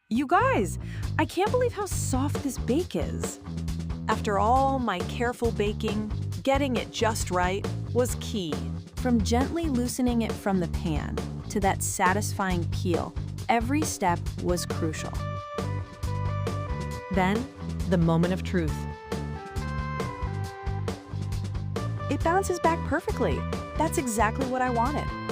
You guys, I can't believe how soft this bake is. After all my careful baking, getting it just right was key. From gently loosening it from the pan to that satisfying peel, every step was crucial. Then, the moment of truth. It bounces back perfectly. That's exactly what I wanted.